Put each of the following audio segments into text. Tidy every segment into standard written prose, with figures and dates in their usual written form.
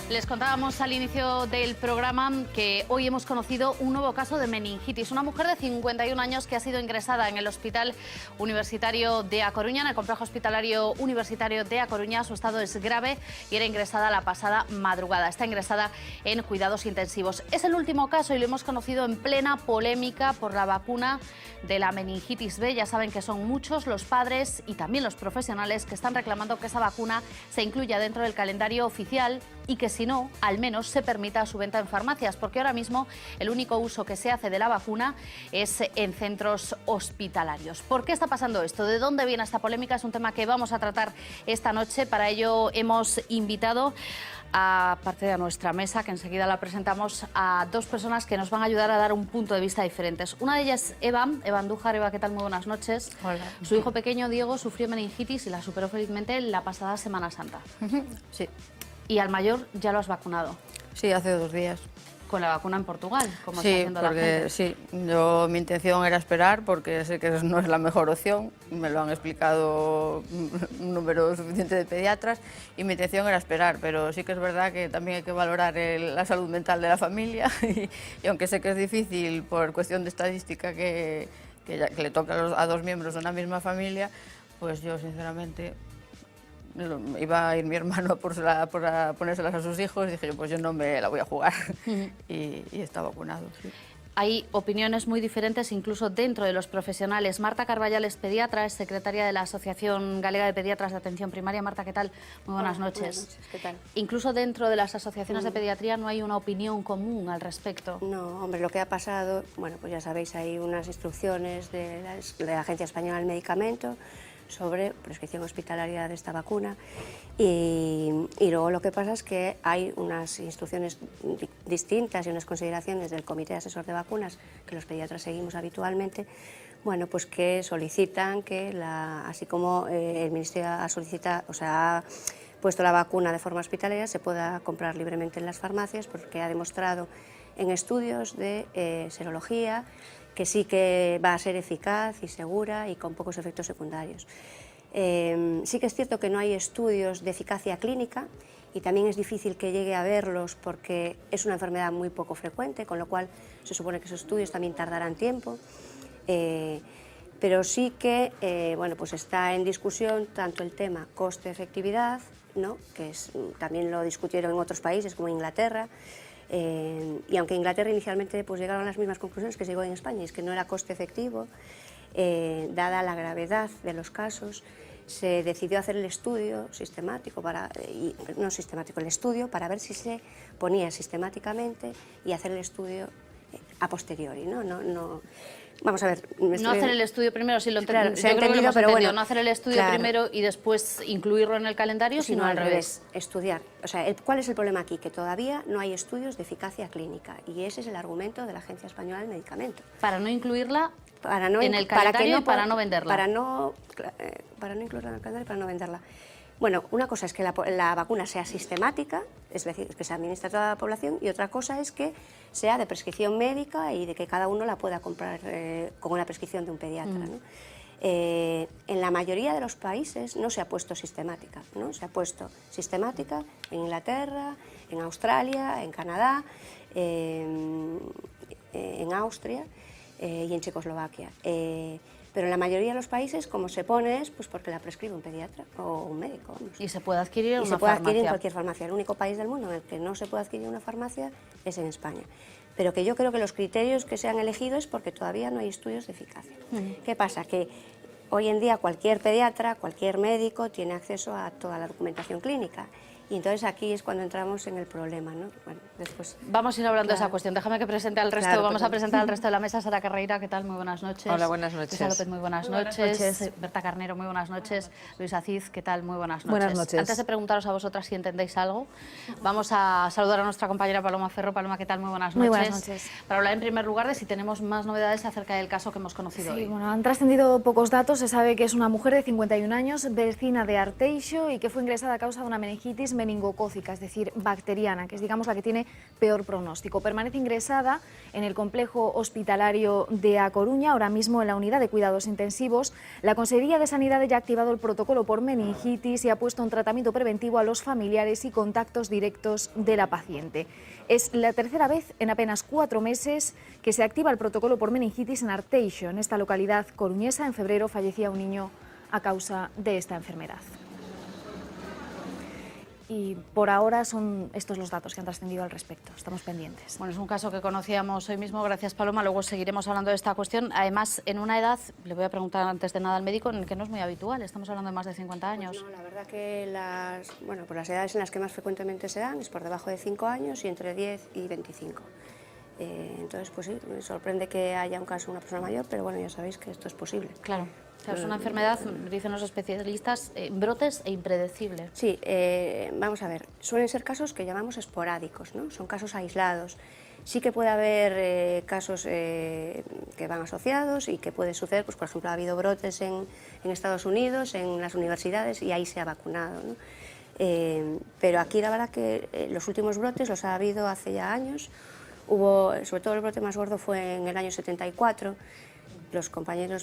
Les contábamos al inicio del programa que hoy hemos conocido un nuevo caso de meningitis. Una mujer de 51 años que ha sido ingresada en el Hospital Universitario de A Coruña, en el Complejo Hospitalario Universitario de A Coruña. Su estado es grave y era ingresada la pasada madrugada. Está ingresada en cuidados intensivos. Es el último caso y lo hemos conocido en plena polémica por la vacuna de la meningitis B. Ya saben que son muchos los padres y también los profesionales que están reclamando que esa vacuna se incluya dentro del calendario oficial y que si no, al menos se permita su venta en farmacias, porque ahora mismo el único uso que se hace de la vacuna es en centros hospitalarios. ¿Por qué está pasando esto? ¿De dónde viene esta polémica? Es un tema que vamos a tratar esta noche. Para ello hemos invitado a parte de nuestra mesa, que enseguida la presentamos, a dos personas que nos van a ayudar a dar un punto de vista diferente. Una de ellas es Eva Andújar. Eva, ¿qué tal? Muy buenas noches. Hola. Su hijo pequeño, Diego, sufrió meningitis y la superó felizmente la pasada Semana Santa. Sí. Y al mayor ya lo has vacunado. Sí, hace 2 días. Con la vacuna en Portugal, como está Sí, haciendo la porque gente. sí, mi intención era esperar porque sé que no es la mejor opción, me lo han explicado un número suficiente de pediatras y mi intención era esperar, pero sí que es verdad que también hay que valorar la salud mental de la familia y aunque sé que es difícil por cuestión de estadística que le toca a 2 miembros de una misma familia, pues yo sinceramente... Iba a ir mi hermano por ponérselas a sus hijos y dije yo, pues yo no me la voy a jugar. y está vacunado. Sí. Hay opiniones muy diferentes incluso dentro de los profesionales. Marta Carballal es pediatra, es secretaria de la Asociación Galega de Pediatras de Atención Primaria. Marta, ¿qué tal? Muy buenas noches. Buenas noches, ¿qué tal? Incluso dentro de las asociaciones de pediatría no hay una opinión común al respecto. No, hombre, lo que ha pasado, bueno, pues ya sabéis, hay unas instrucciones de la Agencia Española del Medicamento sobre prescripción hospitalaria de esta vacuna y luego lo que pasa es que hay unas instrucciones distintas y unas consideraciones del Comité Asesor de Vacunas que los pediatras seguimos habitualmente, bueno, pues que solicitan que, así como el Ministerio ha puesto la vacuna de forma hospitalaria, se pueda comprar libremente en las farmacias porque ha demostrado en estudios de serología que sí que va a ser eficaz y segura y con pocos efectos secundarios. Sí que es cierto que no hay estudios de eficacia clínica y también es difícil que llegue a verlos porque es una enfermedad muy poco frecuente, con lo cual se supone que esos estudios también tardarán tiempo. Pero sí que bueno, pues está en discusión tanto el tema coste-efectividad, ¿no? Que también lo discutieron en otros países como Inglaterra, y aunque Inglaterra inicialmente pues llegaron a las mismas conclusiones que llegó en España, y es que no era coste efectivo, dada la gravedad de los casos, se decidió hacer el estudio sistemático, el estudio para ver si se ponía sistemáticamente y hacer el estudio a posteriori, ¿no? Vamos a ver... No hacer el estudio primero, si lo Claro, yo creo que lo hemos pero entendido, bueno, no hacer el estudio claro, primero y después incluirlo en el calendario, sino al revés. Estudiar. O sea, ¿cuál es el problema aquí? Que todavía no hay estudios de eficacia clínica y ese es el argumento de la Agencia Española del Medicamento. Para no incluirla en el calendario y para no venderla. Para no incluirla en el calendario y para no venderla. Bueno, una cosa es que la vacuna sea sistemática, es decir, que se administre a toda la población, y otra cosa es que sea de prescripción médica y de que cada uno la pueda comprar con una prescripción de un pediatra, ¿no? En la mayoría de los países no se ha puesto sistemática, ¿no? Se ha puesto sistemática en Inglaterra, en Australia, en Canadá, en Austria y en Checoslovaquia. Pero en la mayoría de los países, como se pone, es pues porque la prescribe un pediatra o un médico. Vamos. Y se puede adquirir en una se puede farmacia. adquirir en cualquier farmacia. El único país del mundo en el que no se puede adquirir en una farmacia es en España. Pero que yo creo que los criterios que se han elegido es porque todavía no hay estudios de eficacia. ¿Qué pasa? Que hoy en día cualquier pediatra, cualquier médico tiene acceso a toda la documentación clínica. Y entonces aquí es cuando entramos en el problema, ¿no? Bueno, después... Vamos a ir hablando de esa cuestión. Déjame que presente al resto. Vamos a presentar al resto de la mesa. Sara Carreira, ¿qué tal? Muy buenas noches. Hola, buenas noches. Luisa López, muy buenas noches. Berta Carnero, muy buenas noches. Luisa Cid, ¿qué tal? Muy buenas noches. Buenas noches. Antes de preguntaros a vosotras si entendéis algo, vamos a saludar a nuestra compañera Paloma Ferro. Paloma, ¿qué tal? Muy buenas noches. Muy buenas noches. Para hablar en primer lugar de si tenemos más novedades acerca del caso que hemos conocido hoy. Bueno, han trascendido pocos datos. Se sabe que es una mujer de 51 años, vecina de Arteixo y que fue ingresada a causa de una meningitis es meningocócica, es decir, bacteriana, que es, digamos, la que tiene peor pronóstico. Permanece ingresada en el complejo hospitalario de A Coruña, ahora mismo en la unidad de cuidados intensivos. La Consejería de Sanidad ya ha activado el protocolo por meningitis y ha puesto un tratamiento preventivo a los familiares y contactos directos de la paciente. Es la tercera vez en apenas 4 meses que se activa el protocolo por meningitis en Arteixo, en esta localidad coruñesa. En febrero fallecía un niño a causa de esta enfermedad. Y por ahora son estos los datos que han trascendido al respecto. Estamos pendientes. Bueno, es un caso que conocíamos hoy mismo, gracias Paloma, luego seguiremos hablando de esta cuestión. Además, en una edad, le voy a preguntar antes de nada al médico, en el que no es muy habitual, estamos hablando de más de 50 años. Pues no, la verdad que las edades en las que más frecuentemente se dan es por debajo de 5 años y entre 10 y 25. Entonces, pues sí, me sorprende que haya un caso de una persona mayor, pero bueno, ya sabéis que esto es posible. Claro. Claro, es una enfermedad, dicen los especialistas, brotes e impredecible. Sí, vamos a ver, suelen ser casos que llamamos esporádicos, ¿no? Son casos aislados. Sí que puede haber casos que van asociados y que puede suceder, pues por ejemplo ha habido brotes en Estados Unidos, en las universidades, y ahí se ha vacunado, ¿no? Pero aquí la verdad que los últimos brotes los ha habido hace ya años. Hubo, sobre todo el brote más gordo fue en el año 74.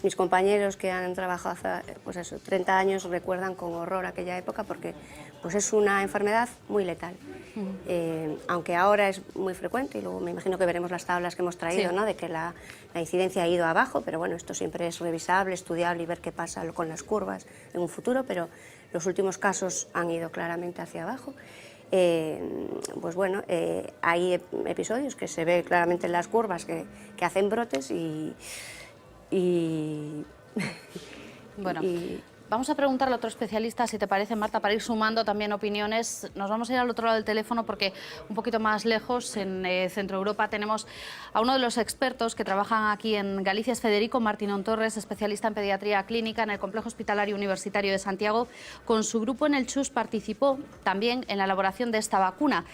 Mis compañeros que han trabajado hace pues eso, 30 años recuerdan con horror aquella época porque pues es una enfermedad muy letal. Aunque ahora es muy frecuente, y luego me imagino que veremos las tablas que hemos traído, sí, ¿no? De que la incidencia ha ido abajo, pero bueno, esto siempre es revisable, estudiable y ver qué pasa con las curvas en un futuro, pero los últimos casos han ido claramente hacia abajo. Pues bueno, hay episodios que se ve claramente en las curvas que hacen brotes Bueno, vamos a preguntarle a otro especialista, si te parece, Marta, para ir sumando también opiniones. Nos vamos a ir al otro lado del teléfono porque un poquito más lejos, en Centro Europa, tenemos a uno de los expertos que trabajan aquí en Galicia, es Federico Martínez Torres, especialista en pediatría clínica en el Complejo Hospitalario Universitario de Santiago. Con su grupo en el CHUS participó también en la elaboración de esta vacuna.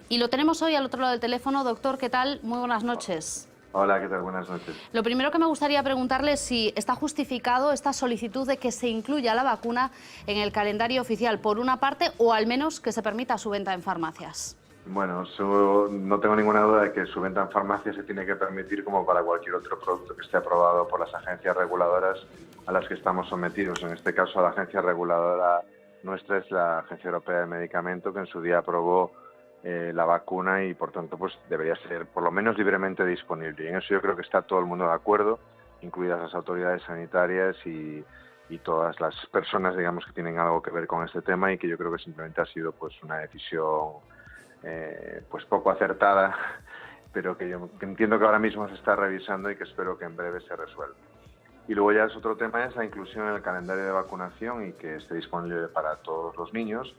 Y lo tenemos hoy al otro lado del teléfono. Doctor, ¿qué tal? Muy buenas noches. Hola, ¿qué tal? Buenas noches. Lo primero que me gustaría preguntarle es si está justificado esta solicitud de que se incluya la vacuna en el calendario oficial, por una parte, o al menos que se permita su venta en farmacias. Bueno, no tengo ninguna duda de que su venta en farmacias se tiene que permitir como para cualquier otro producto que esté aprobado por las agencias reguladoras a las que estamos sometidos. En este caso, la agencia reguladora nuestra es la Agencia Europea de Medicamento, que en su día aprobó la vacuna y por tanto pues debería ser por lo menos libremente disponible. Y en eso yo creo que está todo el mundo de acuerdo, incluidas las autoridades sanitarias y todas las personas, digamos, que tienen algo que ver con este tema, y que yo creo que simplemente ha sido pues una decisión pues poco acertada, pero que yo entiendo que ahora mismo se está revisando y que espero que en breve se resuelva. Y luego ya es otro tema, es la inclusión en el calendario de vacunación y que esté disponible para todos los niños.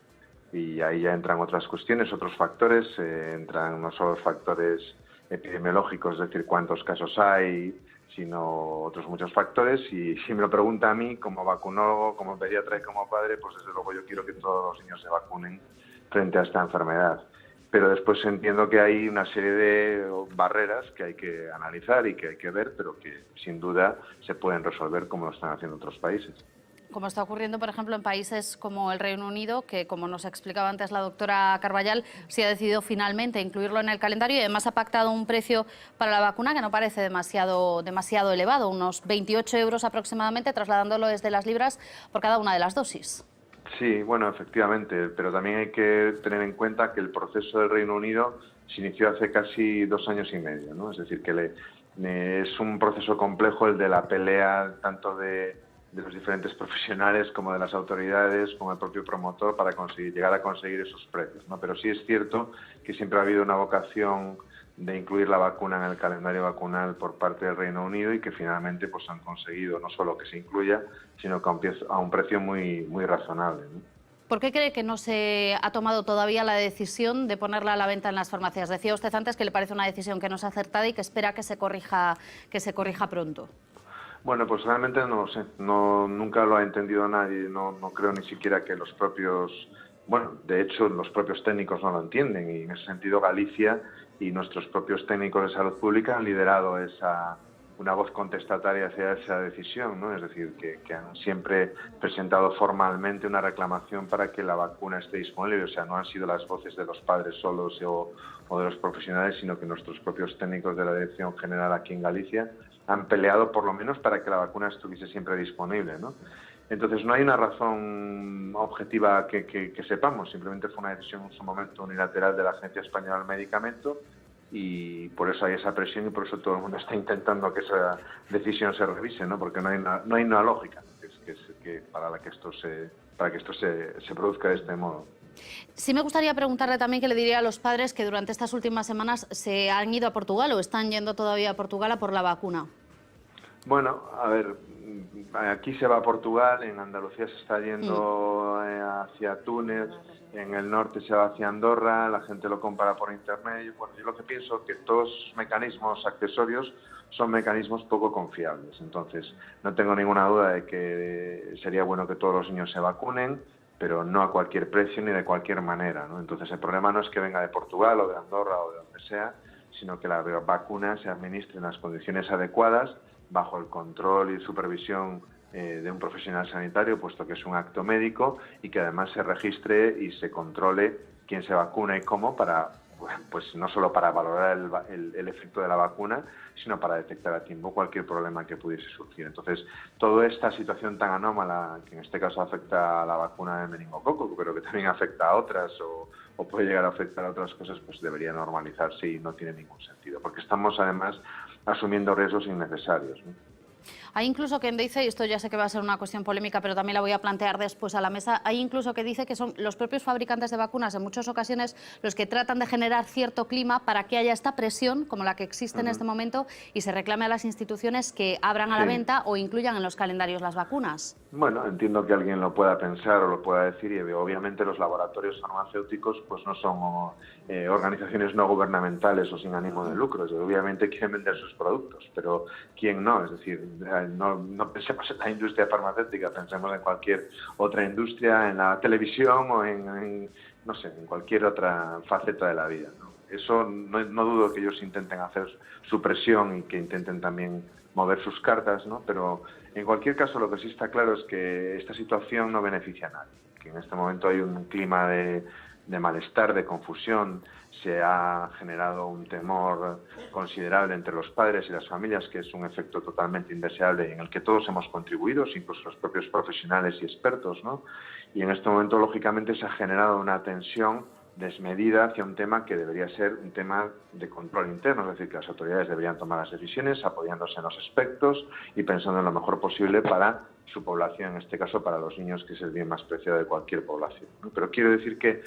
Y ahí ya entran otras cuestiones, otros factores, entran no solo factores epidemiológicos, es decir, cuántos casos hay, sino otros muchos factores. Y si me lo pregunta a mí, como vacunólogo, como pediatra y como padre, pues desde luego yo quiero que todos los niños se vacunen frente a esta enfermedad. Pero después entiendo que hay una serie de barreras que hay que analizar y que hay que ver, pero que sin duda se pueden resolver como lo están haciendo otros países. Como está ocurriendo, por ejemplo, en países como el Reino Unido, que, como nos explicaba antes la doctora Carballal, se ha decidido finalmente incluirlo en el calendario y además ha pactado un precio para la vacuna que no parece demasiado elevado, unos 28 euros aproximadamente, trasladándolo desde las libras por cada una de las dosis. Sí, bueno, efectivamente, pero también hay que tener en cuenta que el proceso del Reino Unido se inició hace casi 2 años y medio, ¿no? Es decir, que es un proceso complejo el de la pelea tanto de los diferentes profesionales como de las autoridades, como el propio promotor, para llegar a conseguir esos precios, ¿no? Pero sí es cierto que siempre ha habido una vocación de incluir la vacuna en el calendario vacunal por parte del Reino Unido y que finalmente pues han conseguido no solo que se incluya, sino que a un precio muy razonable, ¿no? ¿Por qué cree que no se ha tomado todavía la decisión de ponerla a la venta en las farmacias? Decía usted antes que le parece una decisión que no es acertada y que espera que se corrija pronto. Bueno, pues realmente no lo sé, nunca lo ha entendido nadie, no creo ni siquiera que los propios, de hecho los propios técnicos no lo entienden, y en ese sentido Galicia y nuestros propios técnicos de salud pública han liderado esa una voz contestataria hacia esa decisión, ¿no? Es decir, que han siempre presentado formalmente una reclamación para que la vacuna esté disponible. O sea, no han sido las voces de los padres solos o de los profesionales, sino que nuestros propios técnicos de la Dirección General aquí en Galicia han peleado por lo menos para que la vacuna estuviese siempre disponible, ¿no? Entonces, no hay una razón objetiva que sepamos, simplemente fue una decisión en su momento unilateral de la Agencia Española del Medicamento, y por eso hay esa presión y por eso todo el mundo está intentando que esa decisión se revise, ¿no? Porque no hay una lógica para que esto se produzca de este modo. Sí me gustaría preguntarle también qué le diría a los padres que durante estas últimas semanas se han ido a Portugal o están yendo todavía a Portugal a por la vacuna. Bueno, a ver, aquí se va a Portugal, en Andalucía se está yendo hacia Túnez, en el norte se va hacia Andorra, la gente lo compara por internet. Bueno, yo lo que pienso es que todos los mecanismos accesorios son mecanismos poco confiables. Entonces, no tengo ninguna duda de que sería bueno que todos los niños se vacunen, pero no a cualquier precio ni de cualquier manera, ¿no? Entonces, el problema no es que venga de Portugal o de Andorra o de donde sea, sino que la vacuna se administre en las condiciones adecuadas, bajo el control y supervisión de un profesional sanitario, puesto que es un acto médico, y que además se registre y se controle quién se vacuna y cómo, para, pues no solo para valorar el efecto de la vacuna, sino para detectar a tiempo cualquier problema que pudiese surgir. Entonces, toda esta situación tan anómala, que en este caso afecta a la vacuna de meningococo, pero que también afecta a otras o puede llegar a afectar a otras cosas, pues debería normalizarse y no tiene ningún sentido, porque estamos además asumiendo riesgos innecesarios, ¿no? Hay incluso quien dice, y esto ya sé que va a ser una cuestión polémica, pero también la voy a plantear después a la mesa, hay incluso que dice que son los propios fabricantes de vacunas en muchas ocasiones los que tratan de generar cierto clima para que haya esta presión, como la que existe en este momento, y se reclame a las instituciones que abran a la venta o incluyan en los calendarios las vacunas. Bueno, entiendo que alguien lo pueda pensar o lo pueda decir, y obviamente los laboratorios farmacéuticos pues no son organizaciones no gubernamentales o sin ánimo de lucro. Obviamente quieren vender sus productos, pero ¿quién no? Es decir, no pensemos en la industria farmacéutica, pensemos en cualquier otra industria, en la televisión o en cualquier otra faceta de la vida, ¿no? Eso no dudo que ellos intenten hacer su presión y que intenten también mover sus cartas, ¿no? Pero en cualquier caso lo que sí está claro es que esta situación no beneficia a nadie, que en este momento hay un clima de malestar, de confusión, se ha generado un temor considerable entre los padres y las familias, que es un efecto totalmente indeseable y en el que todos hemos contribuido, incluso los propios profesionales y expertos, ¿no? Y en este momento, lógicamente, se ha generado una tensión desmedida hacia un tema que debería ser un tema de control interno, es decir, que las autoridades deberían tomar las decisiones apoyándose en los expertos y pensando en lo mejor posible para su población, en este caso para los niños, que es el bien más preciado de cualquier población, ¿no? Pero quiero decir que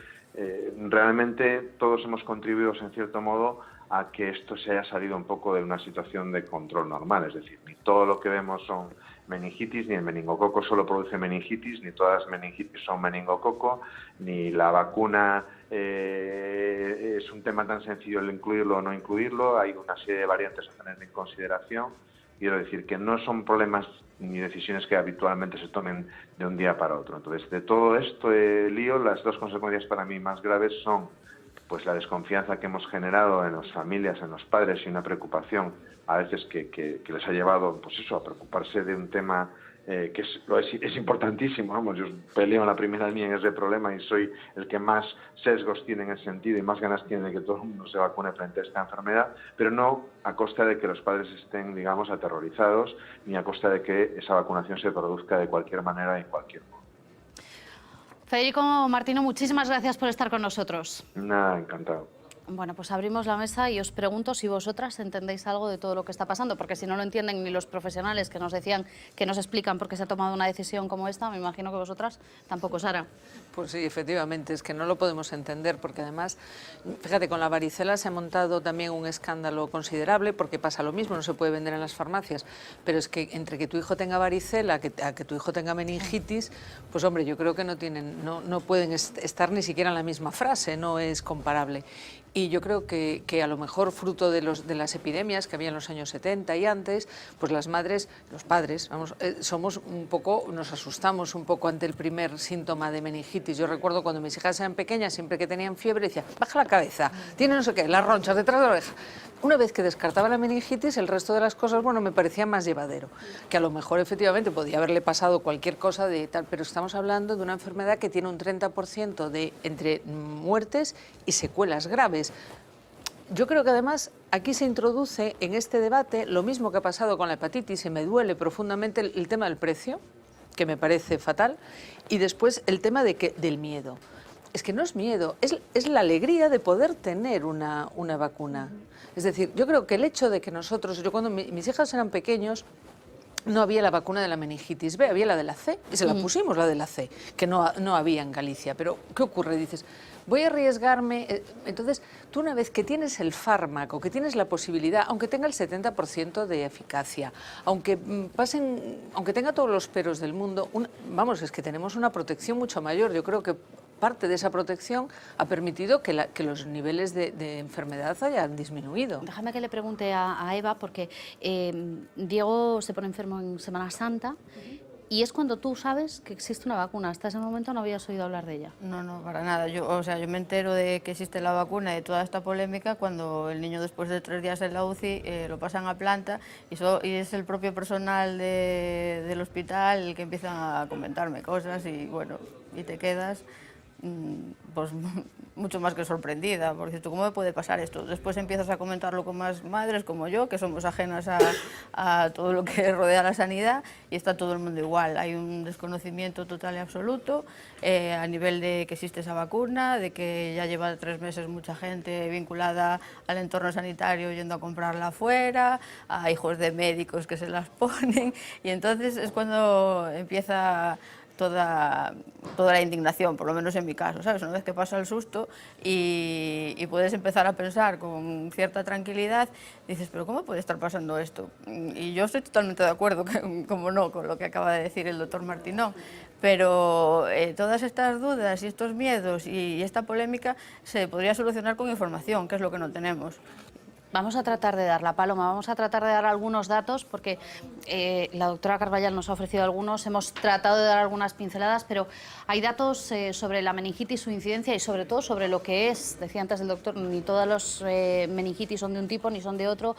realmente todos hemos contribuido, en cierto modo, a que esto se haya salido un poco de una situación de control normal, es decir, ni todo lo que vemos son meningitis, ni el meningococo solo produce meningitis, ni todas las meningitis son meningococo, ni la vacuna es un tema tan sencillo el incluirlo o no incluirlo, hay una serie de variantes a tener en consideración. Quiero decir que no son problemas ni decisiones que habitualmente se tomen de un día para otro. Entonces, de todo esto lío, las dos consecuencias para mí más graves son pues la desconfianza que hemos generado en las familias, en los padres, y una preocupación a veces que les ha llevado, pues eso, a preocuparse de un tema que es importantísimo. Vamos, yo peleo en la primera línea en ese problema y soy el que más sesgos tiene en ese sentido y más ganas tiene de que todo el mundo se vacune frente a esta enfermedad, pero no a costa de que los padres estén, digamos, aterrorizados, ni a costa de que esa vacunación se produzca de cualquier manera y en cualquier modo. Federico Martino, muchísimas gracias por estar con nosotros. Nada, encantado. Bueno, pues abrimos la mesa y os pregunto si vosotras entendéis algo de todo lo que está pasando, porque si no lo entienden ni los profesionales que nos decían, que nos explican por qué se ha tomado una decisión como esta, me imagino que vosotras tampoco, Sara. Pues sí, efectivamente, es que no lo podemos entender, porque además, fíjate, con la varicela se ha montado también un escándalo considerable, porque pasa lo mismo, no se puede vender en las farmacias, pero es que entre que tu hijo tenga varicela, a que tu hijo tenga meningitis, pues hombre, yo creo que no pueden estar ni siquiera en la misma frase, no es comparable. Y yo creo que a lo mejor fruto de las epidemias que había en los años 70 y antes, pues las madres, los padres, vamos, nos asustamos un poco ante el primer síntoma de meningitis. Yo recuerdo cuando mis hijas eran pequeñas, siempre que tenían fiebre, decía, baja la cabeza, tiene no sé qué, las ronchas detrás de la oreja. una vez que descartaba la meningitis, el resto de las cosas, bueno, me parecía más llevadero. Que a lo mejor efectivamente podía haberle pasado cualquier cosa de tal, pero estamos hablando de una enfermedad que tiene un 30% de entre muertes y secuelas graves. Yo creo que además aquí se introduce en este debate lo mismo que ha pasado con la hepatitis, y me duele profundamente el tema del precio, que me parece fatal, y después el tema del miedo. Es que no es miedo, es la alegría de poder tener una vacuna. Es decir, yo creo que el hecho de que nosotros, yo cuando mis hijas eran pequeños, no había la vacuna de la meningitis B, había la de la C, y se la pusimos, la de la C, que no había en Galicia. Pero, ¿qué ocurre? Dices, voy a arriesgarme. Entonces, tú una vez que tienes el fármaco, que tienes la posibilidad, aunque tenga el 70% de eficacia, aunque tenga todos los peros del mundo, vamos, es que tenemos una protección mucho mayor. Yo creo que parte de esa protección ha permitido que los niveles de enfermedad hayan disminuido. Déjame que le pregunte a Eva, porque Diego se pone enfermo en Semana Santa y es cuando tú sabes que existe una vacuna. Hasta ese momento no habías oído hablar de ella. No, para nada. Yo me entero de que existe la vacuna y de toda esta polémica cuando el niño, después de 3 días en la UCI, lo pasan a planta y es el propio personal del hospital el que empiezan a comentarme cosas y bueno, y te quedas pues mucho más que sorprendida, porque dices tú, ¿cómo me puede pasar esto? Después empiezas a comentarlo con más madres como yo, que somos ajenas a todo lo que rodea la sanidad, y está todo el mundo igual. Hay un desconocimiento total y absoluto a nivel de que existe esa vacuna, de que ya lleva 3 meses mucha gente vinculada al entorno sanitario yendo a comprarla afuera, a hijos de médicos que se las ponen, y entonces es cuando empieza toda la indignación, por lo menos en mi caso, ¿sabes? Una vez que pasa el susto y puedes empezar a pensar con cierta tranquilidad, dices, pero ¿cómo puede estar pasando esto? Y yo estoy totalmente de acuerdo, como no, con lo que acaba de decir el doctor Martinón, pero todas estas dudas y estos miedos y esta polémica se podría solucionar con información, que es lo que no tenemos. Vamos a tratar de darla, Paloma, vamos a tratar de dar algunos datos porque la doctora Carballal nos ha ofrecido algunos, hemos tratado de dar algunas pinceladas, pero hay datos sobre la meningitis, su incidencia y sobre todo sobre lo que es. Decía antes el doctor, ni todas las meningitis son de un tipo ni son de otro.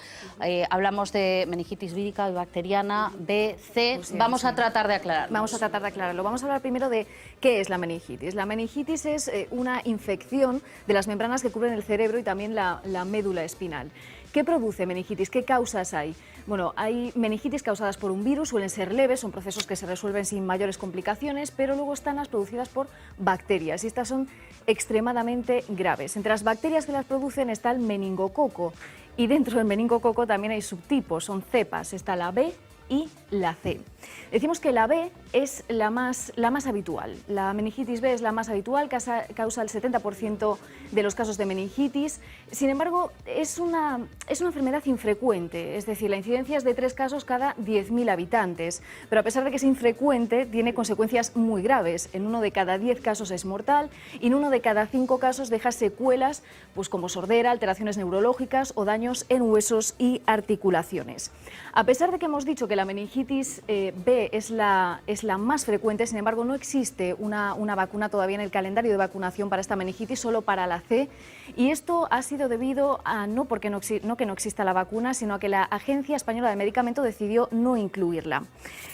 Hablamos de meningitis vírica, bacteriana, B, C. Vamos a tratar de aclararlo. Vamos a tratar de aclararlo. Vamos a hablar primero de qué es la meningitis. La meningitis es una infección de las membranas que cubren el cerebro y también la médula espinal. ¿Qué produce meningitis? ¿Qué causas hay? Bueno, hay meningitis causadas por un virus, suelen ser leves, son procesos que se resuelven sin mayores complicaciones, pero luego están las producidas por bacterias y estas son extremadamente graves. Entre las bacterias que las producen está el meningococo y dentro del meningococo también hay subtipos, son cepas, está la B y la C. Decimos que la B es la más habitual. La meningitis B es la más habitual, causa el 70% de los casos de meningitis. Sin embargo, es una enfermedad infrecuente, es decir, la incidencia es de 3 casos cada 10.000 habitantes. Pero a pesar de que es infrecuente, tiene consecuencias muy graves. En 1 de cada 10 casos es mortal y en 1 de cada 5 casos deja secuelas pues como sordera, alteraciones neurológicas o daños en huesos y articulaciones. A pesar de que hemos dicho que la meningitis B es la más frecuente, sin embargo no existe una vacuna todavía en el calendario de vacunación para esta meningitis, solo para la C, y esto ha sido debido a no que no exista la vacuna, sino a que la Agencia Española de Medicamento decidió no incluirla.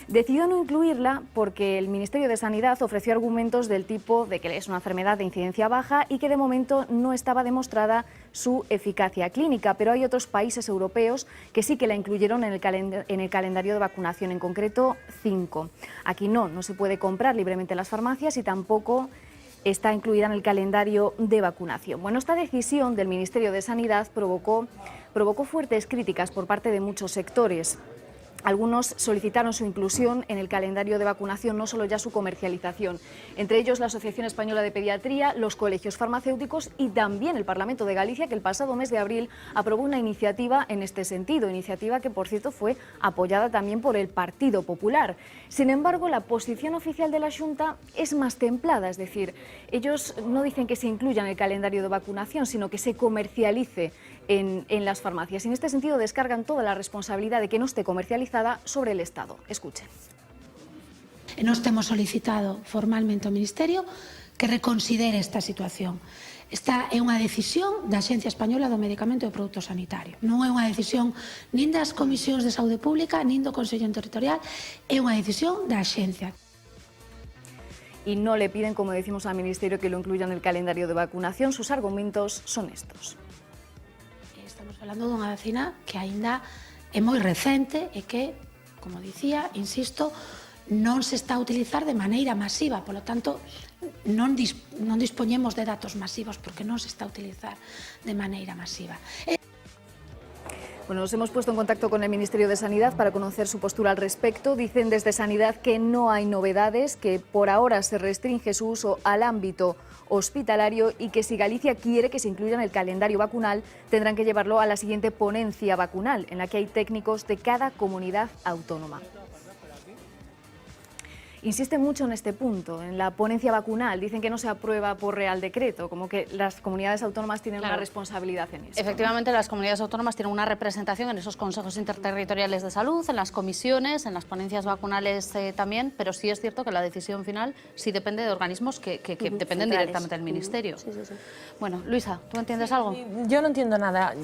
Decidió no incluirla porque el Ministerio de Sanidad ofreció argumentos del tipo de que es una enfermedad de incidencia baja y que de momento no estaba demostrada su eficacia clínica, pero hay otros países europeos que sí que la incluyeron en el calendario de vacunación, en concreto 5. Aquí no se puede comprar libremente en las farmacias y tampoco está incluida en el calendario de vacunación. Bueno, esta decisión del Ministerio de Sanidad provocó fuertes críticas por parte de muchos sectores. Algunos solicitaron su inclusión en el calendario de vacunación, no solo ya su comercialización. Entre ellos la Asociación Española de Pediatría, los colegios farmacéuticos y también el Parlamento de Galicia, que el pasado mes de abril aprobó una iniciativa en este sentido, iniciativa que, por cierto, fue apoyada también por el Partido Popular. Sin embargo, la posición oficial de la Xunta es más templada, es decir, ellos no dicen que se incluya en el calendario de vacunación, sino que se comercialice en las farmacias. Y en este sentido descargan toda la responsabilidad de que no esté comercializada sobre el Estado. Escuchen. Nos hemos solicitado formalmente ao Ministerio que reconsidere esta situación. Esta é unha decisión da Axencia Española do Medicamento e do Produto Sanitario. Non é unha decisión nin das Comisións de Saúde Pública, nin do Consello Territorial, é unha decisión da Axencia. Y no le piden, como decimos al Ministerio, que lo incluya en el calendario de vacunación. Sus argumentos son estos. Estamos falando dunha vacina que aínda é moi recente e que, como dicía, insisto, non se está a utilizar de maneira masiva, polo tanto, non dispoñemos de datos masivos porque non se está a utilizar de maneira masiva. Bueno, nos hemos puesto en contacto con el Ministerio de Sanidad para conocer su postura al respecto. Dicen desde Sanidad que no hay novedades, que por ahora se restringe su uso al ámbito hospitalario y que si Galicia quiere que se incluya en el calendario vacunal, tendrán que llevarlo a la siguiente ponencia vacunal, en la que hay técnicos de cada comunidad autónoma. Insisten mucho en este punto, en la ponencia vacunal. Dicen que no se aprueba por Real Decreto, como que las comunidades autónomas tienen una responsabilidad en eso. Efectivamente, las comunidades autónomas tienen una representación en esos consejos interterritoriales de salud, en las comisiones, en las ponencias vacunales también, pero sí es cierto que la decisión final sí depende de organismos que dependen directamente del Ministerio. Sí. Bueno, Luisa, ¿tú entiendes algo? Yo no entiendo nada.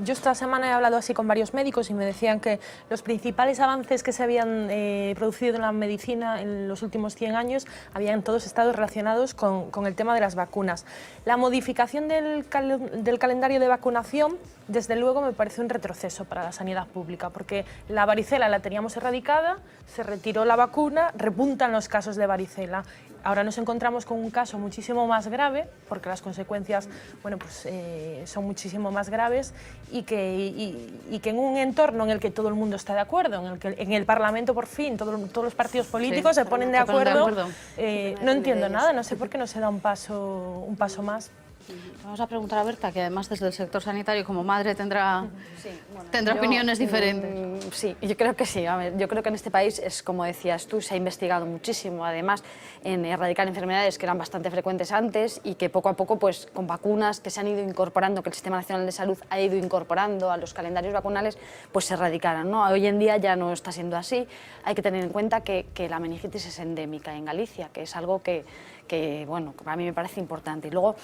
Yo esta semana he hablado así con varios médicos y me decían que los principales avances que se habían producido en la medicina en los últimos 100 años habían todos estado relacionados con el tema de las vacunas. La modificación del calendario de vacunación, desde luego, me parece un retroceso para la sanidad pública, porque la varicela la teníamos erradicada, se retiró la vacuna, repuntan los casos de varicela. Ahora nos encontramos con un caso muchísimo más grave, porque las consecuencias, bueno, pues, son muchísimo más graves y que en un entorno en el que todo el mundo está de acuerdo, en el que en el Parlamento por fin todos los partidos políticos se ponen de acuerdo, no entiendo nada, no sé por qué no se da un paso más. Vamos a preguntar a Berta, que además desde el sector sanitario como madre tendrá opiniones diferentes. Sí, yo creo que sí. A ver, yo creo que en este país es como decías tú, se ha investigado muchísimo, además, en erradicar enfermedades que eran bastante frecuentes antes y que poco a poco, pues, con vacunas que se han ido incorporando, que el Sistema Nacional de Salud ha ido incorporando a los calendarios vacunales, pues se erradicaran, ¿no? Hoy en día ya no está siendo así. Hay que tener en cuenta que la meningitis es endémica en Galicia, que es algo que bueno, a mí me parece importante. Y luego,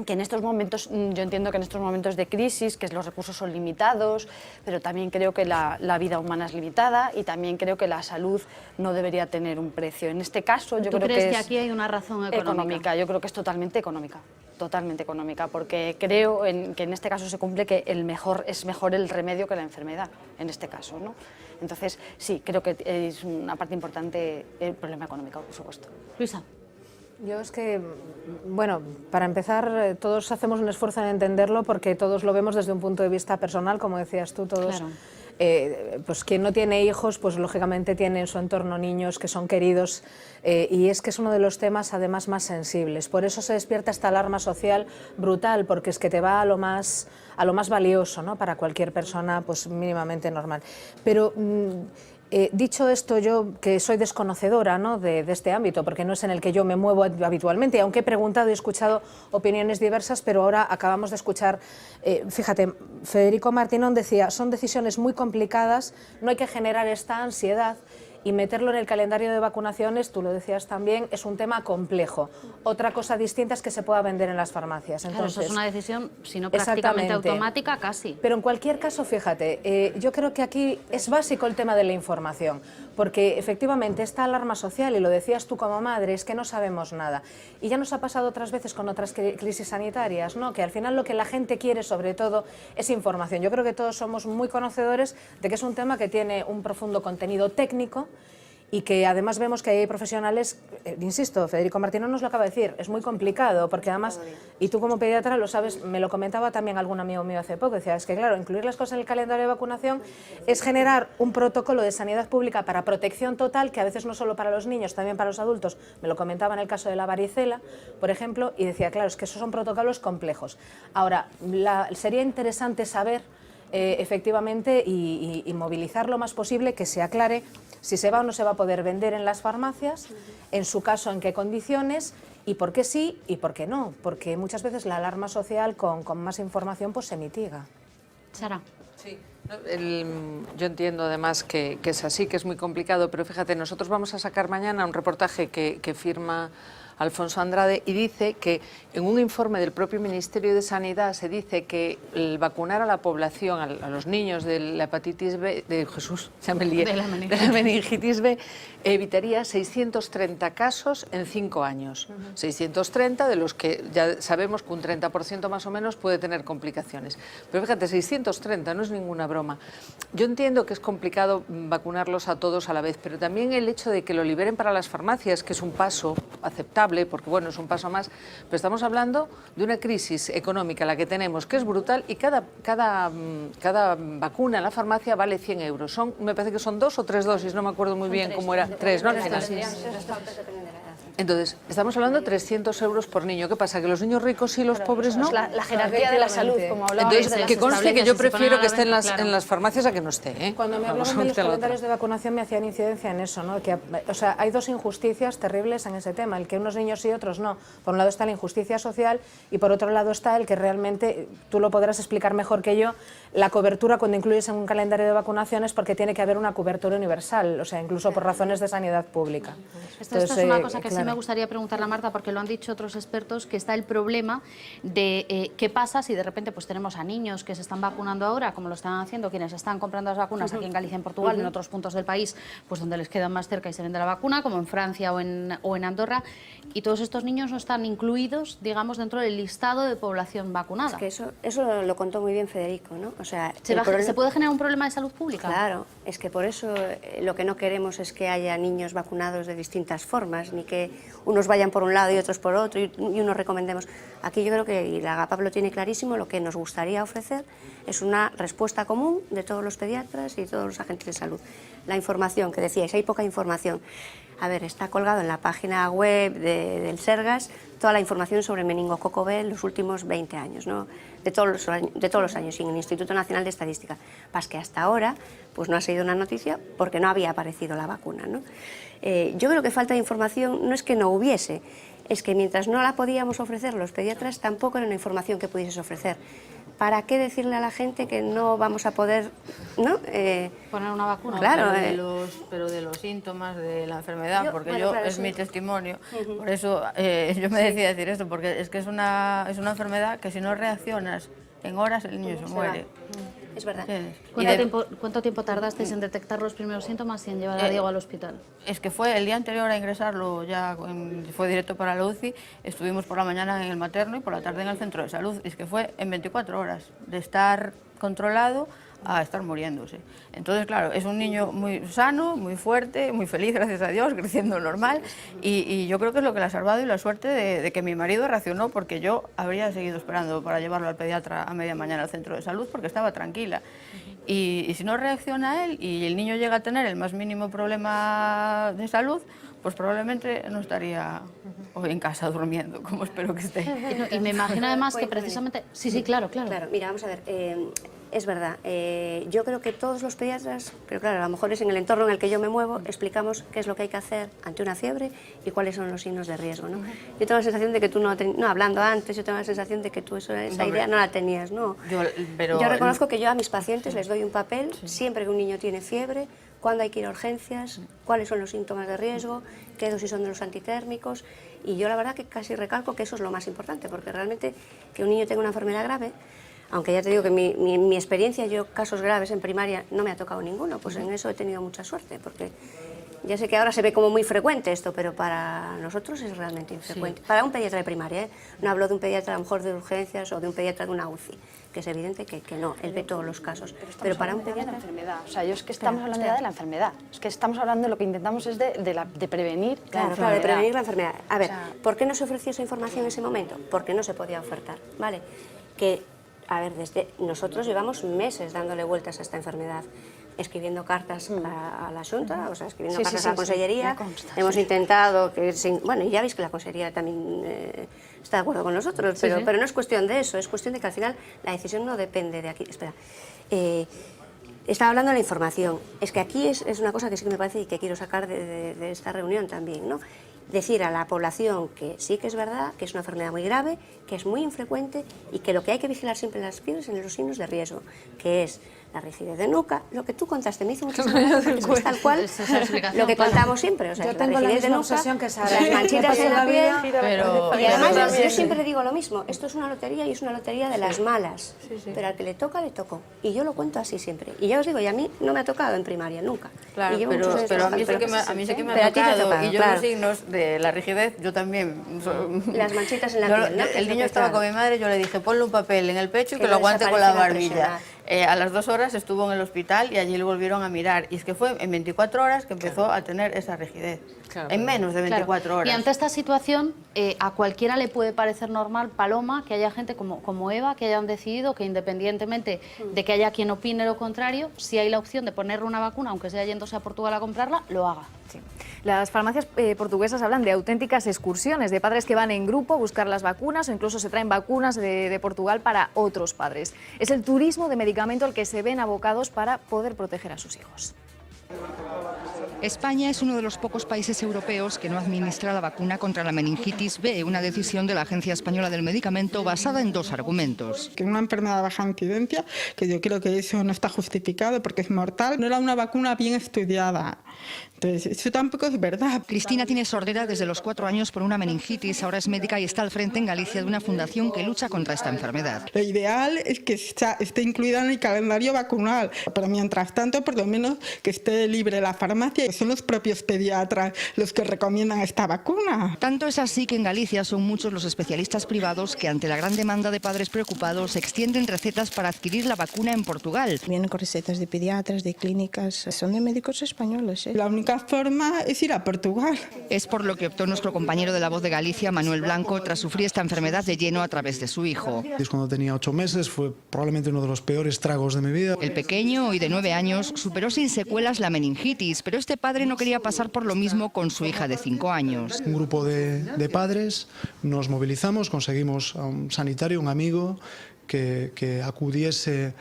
que en estos momentos, yo entiendo que en estos momentos de crisis, que los recursos son limitados, pero también creo que la vida humana es limitada y también creo que la salud no debería tener un precio. En este caso, yo creo que ¿Tú crees que aquí hay una razón económica? Yo creo que es totalmente económica, porque creo que en este caso se cumple que es mejor el remedio que la enfermedad, en este caso, ¿no? Entonces, sí, creo que es una parte importante el problema económico, por supuesto. Luisa. Yo es que, bueno, para empezar, todos hacemos un esfuerzo en entenderlo porque todos lo vemos desde un punto de vista personal, como decías tú, todos... Claro. Pues quien no tiene hijos, pues lógicamente tiene en su entorno niños que son queridos y es que es uno de los temas además más sensibles. Por eso se despierta esta alarma social brutal, porque es que te va a lo más valioso, ¿no? Para cualquier persona pues mínimamente normal. Pero dicho esto, yo que soy desconocedora, ¿no? de este ámbito, porque no es en el que yo me muevo habitualmente, aunque he preguntado y he escuchado opiniones diversas, pero ahora acabamos de escuchar, fíjate, Federico Martínez decía, son decisiones muy complicadas, no hay que generar esta ansiedad, y meterlo en el calendario de vacunaciones, tú lo decías también, es un tema complejo. Otra cosa distinta es que se pueda vender en las farmacias. Entonces, claro, eso es una decisión, si no prácticamente automática, casi. Pero en cualquier caso, fíjate, yo creo que aquí es básico el tema de la información, porque efectivamente esta alarma social, y lo decías tú como madre, es que no sabemos nada. Y ya nos ha pasado otras veces con otras crisis sanitarias, ¿no? Que al final lo que la gente quiere sobre todo es información. Yo creo que todos somos muy conocedores de que es un tema que tiene un profundo contenido técnico y que además vemos que hay profesionales, insisto, Federico Martínez nos lo acaba de decir, es muy complicado, porque además, y tú como pediatra lo sabes, me lo comentaba también algún amigo mío hace poco, decía, es que claro, incluir las cosas en el calendario de vacunación es generar un protocolo de sanidad pública para protección total, que a veces no solo para los niños, también para los adultos, me lo comentaba en el caso de la varicela, por ejemplo, y decía, claro, es que esos son protocolos complejos. Ahora, sería interesante saber efectivamente y movilizar lo más posible, que se aclare si se va o no se va a poder vender en las farmacias, en su caso en qué condiciones y por qué sí y por qué no, porque muchas veces la alarma social con más información pues se mitiga. Sara. Sí. Yo entiendo además que es así, que es muy complicado, pero fíjate, nosotros vamos a sacar mañana un reportaje que firma Alfonso Andrade, y dice que en un informe del propio Ministerio de Sanidad se dice que el vacunar a la población, a los niños de la hepatitis B, de la meningitis B, evitaría 630 casos en 5 años. 630 de los que ya sabemos que un 30% más o menos puede tener complicaciones. Pero fíjate, 630 no es ninguna broma. Yo entiendo que es complicado vacunarlos a todos a la vez, pero también el hecho de que lo liberen para las farmacias, que es un paso aceptable, porque bueno, es un paso más, pero estamos hablando de una crisis económica la que tenemos, que es brutal, y cada vacuna en la farmacia vale 100 euros. Me parece que son 2 o 3 dosis, no me acuerdo muy bien cómo era. 3, ¿no? Al final. Entonces, estamos hablando de 300 euros por niño. ¿Qué pasa? ¿Que los niños ricos sí y los pobres no? La jerarquía de la salud, como hablábamos. Entonces, que conste que yo prefiero que esté en las farmacias a que no esté, ¿eh? Cuando me hablaban de los calendarios de vacunación me hacían incidencia en eso, ¿no? Que, o sea, hay dos injusticias terribles en ese tema, el que unos niños sí y otros no. Por un lado está la injusticia social y por otro lado está el que realmente, tú lo podrás explicar mejor que yo, la cobertura cuando incluyes en un calendario de vacunación es porque tiene que haber una cobertura universal, o sea, incluso por razones de sanidad pública. Esta es una cosa que sí me gustaría preguntarle a Marta, porque lo han dicho otros expertos, que está el problema de qué pasa si de repente pues tenemos a niños que se están vacunando ahora, como lo están haciendo quienes están comprando las vacunas aquí en Galicia, en Portugal, en otros puntos del país, pues donde les quedan más cerca y se vende la vacuna, como en Francia o en Andorra, y todos estos niños no están incluidos, digamos, dentro del listado de población vacunada. Es que eso lo contó muy bien Federico, ¿no? O sea, ¿Se puede generar un problema de salud pública? Claro, es que por eso lo que no queremos es que haya niños vacunados de distintas formas, ni que unos vayan por un lado y otros por otro y unos recomendemos. Aquí yo creo que, y la GAPAP lo tiene clarísimo, lo que nos gustaría ofrecer es una respuesta común de todos los pediatras y todos los agentes de salud. La información, que decíais, hay poca información. A ver, está colgado en la página web del Sergas toda la información sobre meningococo B en los últimos 20 años, ¿no? de todos los años, y en el Instituto Nacional de Estadística. Pasa que hasta ahora pues no ha sido una noticia porque no había aparecido la vacuna, ¿no? Yo creo que falta de información no es que no hubiese, es que mientras no la podíamos ofrecer los pediatras, tampoco era una información que pudieses ofrecer. ¿Para qué decirle a la gente que no vamos a poder, ¿no? Poner una vacuna? Claro, pero de los síntomas de la enfermedad, porque yo claro, es mi testimonio, por eso yo me decía decir esto, porque es que es una enfermedad que si no reaccionas en horas el niño se muere. Es verdad. Sí. ¿Cuánto tiempo tardasteis en detectar los primeros síntomas y en llevar a Diego al hospital? Es que fue el día anterior a ingresarlo, ya fue directo para la UCI, estuvimos por la mañana en el materno y por la tarde en el centro de salud. Es que fue en 24 horas de estar controlado a estar muriéndose. Entonces, claro, es un niño muy sano, muy fuerte, muy feliz, gracias a Dios, creciendo normal, y yo creo que es lo que le ha salvado y la suerte de que mi marido reaccionó, porque yo habría seguido esperando para llevarlo al pediatra a media mañana al centro de salud porque estaba tranquila. Y si no reacciona él y el niño llega a tener el más mínimo problema de salud, pues probablemente no estaría hoy en casa durmiendo, como espero que esté. Y me imagino además que precisamente... Sí, claro. Mira, vamos a ver, es verdad, yo creo que todos los pediatras, pero claro, a lo mejor es en el entorno en el que yo me muevo, explicamos qué es lo que hay que hacer ante una fiebre y cuáles son los signos de riesgo, ¿no? Yo tengo la sensación de que tú no, hablando antes, yo tengo la sensación de que tú esa idea no la tenías, ¿no? Yo reconozco que yo a mis pacientes les doy un papel, siempre que un niño tiene fiebre, cuándo hay que ir a urgencias, cuáles son los síntomas de riesgo, qué dosis son de los antitérmicos, y yo la verdad que casi recalco que eso es lo más importante, porque realmente que un niño tenga una enfermedad grave, aunque ya te digo que mi experiencia, yo casos graves en primaria no me ha tocado ninguno, pues en eso he tenido mucha suerte, porque ya sé que ahora se ve como muy frecuente esto, pero para nosotros es realmente infrecuente. Sí. Para un pediatra de primaria, ¿eh? No hablo de un pediatra a lo mejor de urgencias o de un pediatra de una UCI, que es evidente que no, él ve todos los casos. Pero para un pediatra... de la enfermedad, o sea, yo es que estamos hablando ya de la enfermedad, es que estamos hablando de lo que intentamos es de prevenir la enfermedad. Claro, de prevenir la enfermedad. A ver, ¿por qué no se ofreció esa información en ese momento? Porque no se podía ofertar, ¿vale? A ver, desde nosotros llevamos meses dándole vueltas a esta enfermedad, escribiendo cartas a la Xunta, o sea, escribiendo cartas a la Consellería. Hemos intentado bueno, y ya veis que la Consellería también está de acuerdo con nosotros, pero no es cuestión de eso, es cuestión de que al final la decisión no depende de aquí. Espera, estaba hablando de la información. Es que aquí es una cosa que sí que me parece y que quiero sacar de esta reunión también, ¿no? Decir a la población que sí que es verdad, que es una enfermedad muy grave, que es muy infrecuente y que lo que hay que vigilar siempre en las fiebres son los signos de riesgo, que es la rigidez de nuca, lo que tú contaste, me hizo mucha gracia, es tal cual lo que contamos siempre, o sea, Yo la tengo la rigidez de misma nuca, obsesión que Sara. las manchitas en la piel, Pero y además yo siempre digo lo mismo, esto es una lotería y es una lotería de las malas, pero al que le toca, le tocó, y yo lo cuento así siempre, y ya os digo, y a mí no me ha tocado en primaria, nunca. Claro, Y llevo muchos años pero a mí trabajando, sí que me pero ha a ti te ha tocado, tocado, y yo claro. los signos de la rigidez, yo también. Las manchitas en la piel, ¿no? El niño estaba con mi madre, yo le dije, ponle un papel en el pecho y que Que lo no aguante con la desaparezca barbilla. presionar. A las 2 horas estuvo en el hospital y allí lo volvieron a mirar. Y es que fue en 24 horas que empezó a tener esa rigidez. Claro. En menos de 24 Claro. horas. Y ante esta situación, a cualquiera le puede parecer normal, Paloma, que haya gente como Eva, que hayan decidido que independientemente de que haya quien opine lo contrario, si hay la opción de ponerle una vacuna, aunque sea yéndose a Portugal a comprarla, lo haga. Sí. Las farmacias portuguesas hablan de auténticas excursiones, de padres que van en grupo a buscar las vacunas o incluso se traen vacunas de Portugal para otros padres. Es el turismo de medicamento al que se ven abocados para poder proteger a sus hijos. España es uno de los pocos países europeos que no administra la vacuna contra la meningitis B, una decisión de la Agencia Española del Medicamento basada en 2 argumentos. Que una enfermedad de baja incidencia, que yo creo que eso no está justificado porque es mortal, no era una vacuna bien estudiada. Entonces, eso tampoco es verdad. Cristina tiene sordera desde los 4 años por una meningitis, ahora es médica y está al frente en Galicia de una fundación que lucha contra esta enfermedad. Lo ideal es que esté incluida en el calendario vacunal, pero mientras tanto, por lo menos, que esté libre la farmacia. Son los propios pediatras los que recomiendan esta vacuna. Tanto es así que en Galicia son muchos los especialistas privados que, ante la gran demanda de padres preocupados, extienden recetas para adquirir la vacuna en Portugal. Vienen con recetas de pediatras, de clínicas, son de médicos españoles. La única forma es ir a Portugal. Es por lo que optó nuestro compañero de La Voz de Galicia, Manuel Blanco, tras sufrir esta enfermedad de lleno a través de su hijo. Es cuando tenía 8 meses, fue probablemente uno de los peores tragos de mi vida. El pequeño, hoy de 9 años, superó sin secuelas la meningitis, pero este padre no quería pasar por lo mismo con su hija de 5 años. Un grupo de padres nos movilizamos, conseguimos a un sanitario, un amigo, que acudiese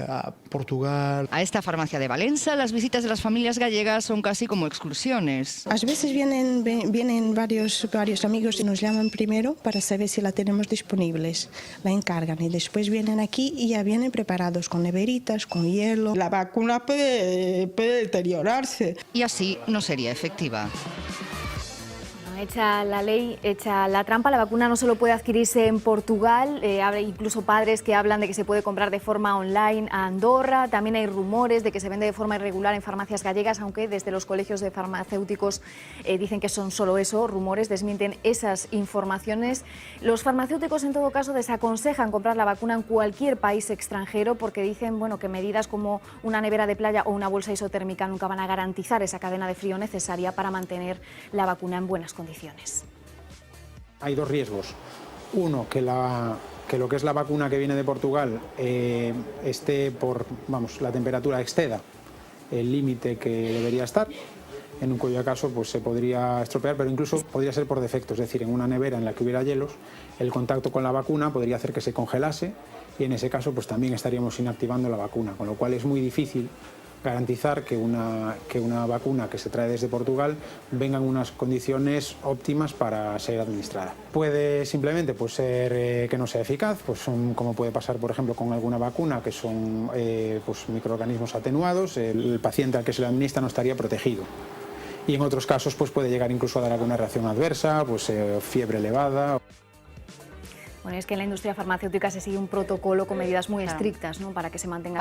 a Portugal. A esta farmacia de Valencia, las visitas de las familias gallegas son casi como excursiones. A veces vienen varios amigos y nos llaman primero para saber si la tenemos disponibles. La encargan y después vienen aquí y ya vienen preparados con neveritas, con hielo. La vacuna puede deteriorarse. Y así no sería efectiva. Hecha la ley, hecha la trampa, la vacuna no solo puede adquirirse en Portugal, hay incluso padres que hablan de que se puede comprar de forma online a Andorra, también hay rumores de que se vende de forma irregular en farmacias gallegas, aunque desde los colegios de farmacéuticos dicen que son solo eso, rumores, desmienten esas informaciones. Los farmacéuticos en todo caso desaconsejan comprar la vacuna en cualquier país extranjero porque dicen que medidas como una nevera de playa o una bolsa isotérmica nunca van a garantizar esa cadena de frío necesaria para mantener la vacuna en buenas condiciones. Hay 2 riesgos. Uno, que lo que es la vacuna que viene de Portugal esté la temperatura exceda el límite que debería estar, en cuyo caso pues se podría estropear, pero incluso podría ser por defecto, es decir, en una nevera en la que hubiera hielos, el contacto con la vacuna podría hacer que se congelase y en ese caso pues también estaríamos inactivando la vacuna, con lo cual es muy difícil garantizar que una vacuna que se trae desde Portugal venga en unas condiciones óptimas para ser administrada. Puede simplemente ser que no sea eficaz, como puede pasar por ejemplo con alguna vacuna que son microorganismos atenuados, el paciente al que se le administra no estaría protegido. Y en otros casos puede llegar incluso a dar alguna reacción adversa, fiebre elevada. Bueno, es que en la industria farmacéutica se sigue un protocolo con medidas muy estrictas, ¿no?, para que se mantenga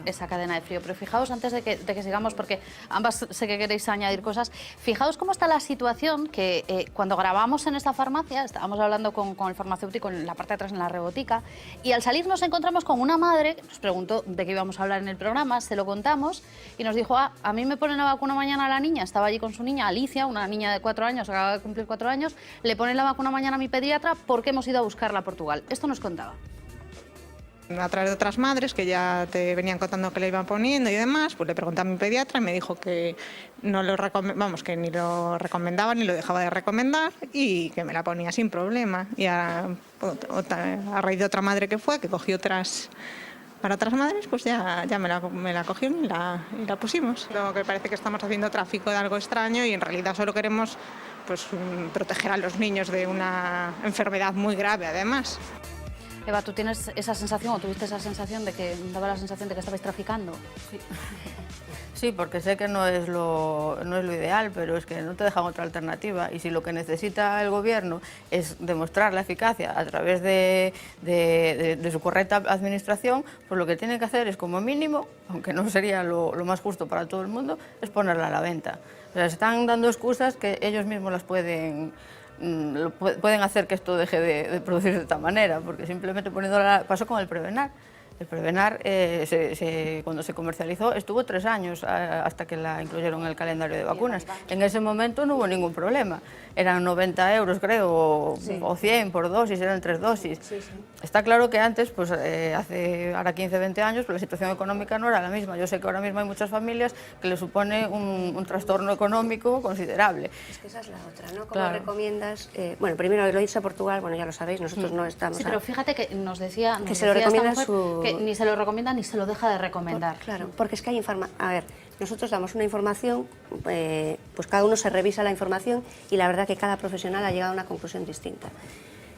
esa cadena de frío. Pero fijaos, antes de que sigamos, porque ambas sé que queréis añadir cosas, fijaos cómo está la situación que cuando grabamos en esta farmacia, estábamos hablando con el farmacéutico en la parte de atrás, en la rebotica, y al salir nos encontramos con una madre que nos preguntó de qué íbamos a hablar en el programa, se lo contamos, y nos dijo, a mí me ponen la vacuna mañana a la niña, estaba allí con su niña, Alicia, una niña de 4 años, acaba de cumplir 4 años, le ponen la vacuna mañana a mi pediatra porque hemos ido a buscarla a Portugal. Esto nos contaba. A través de otras madres que ya te venían contando que le iban poniendo y demás, pues le pregunté a mi pediatra y me dijo que que ni lo recomendaba ni lo dejaba de recomendar y que me la ponía sin problema. Y a raíz de otra madre que cogió para otras madres, pues ya me la cogieron y la pusimos. Lo que parece que estamos haciendo tráfico de algo extraño y en realidad solo queremos proteger a los niños de una enfermedad muy grave además. Eva, ¿tú tienes esa sensación o tuviste esa sensación de que daba la sensación de que estabais traficando? Sí. Sí, porque sé que no es lo ideal, pero es que no te dejan otra alternativa. Y si lo que necesita el gobierno es demostrar la eficacia a través de su correcta administración, pues lo que tiene que hacer es, como mínimo, aunque no sería lo más justo para todo el mundo, es ponerla a la venta. O sea, se están dando excusas que ellos mismos las pueden hacer que esto deje de producirse de esta manera, porque simplemente poniéndola... Pasó con el Prevenar. El Prevenar, cuando se comercializó, estuvo 3 años hasta que la incluyeron en el calendario de vacunas. En ese momento no hubo ningún problema. Eran 90 euros, creo, o 100 por dosis, eran 3 dosis. Sí, sí. Está claro que antes, pues hace ahora 15, 20 años, pues la situación económica no era la misma. Yo sé que ahora mismo hay muchas familias que les supone un trastorno económico considerable. Es que esa es la otra, ¿no? ¿Cómo recomiendas? Bueno, primero lo irse a Portugal, bueno, ya lo sabéis, nosotros no estamos... Sí, pero fíjate que nos decía... Que se lo recomienda que ni se lo recomienda ni se lo deja de recomendar. Claro, porque es que hay información... A ver, nosotros damos una información, pues cada uno se revisa la información y la verdad que cada profesional ha llegado a una conclusión distinta.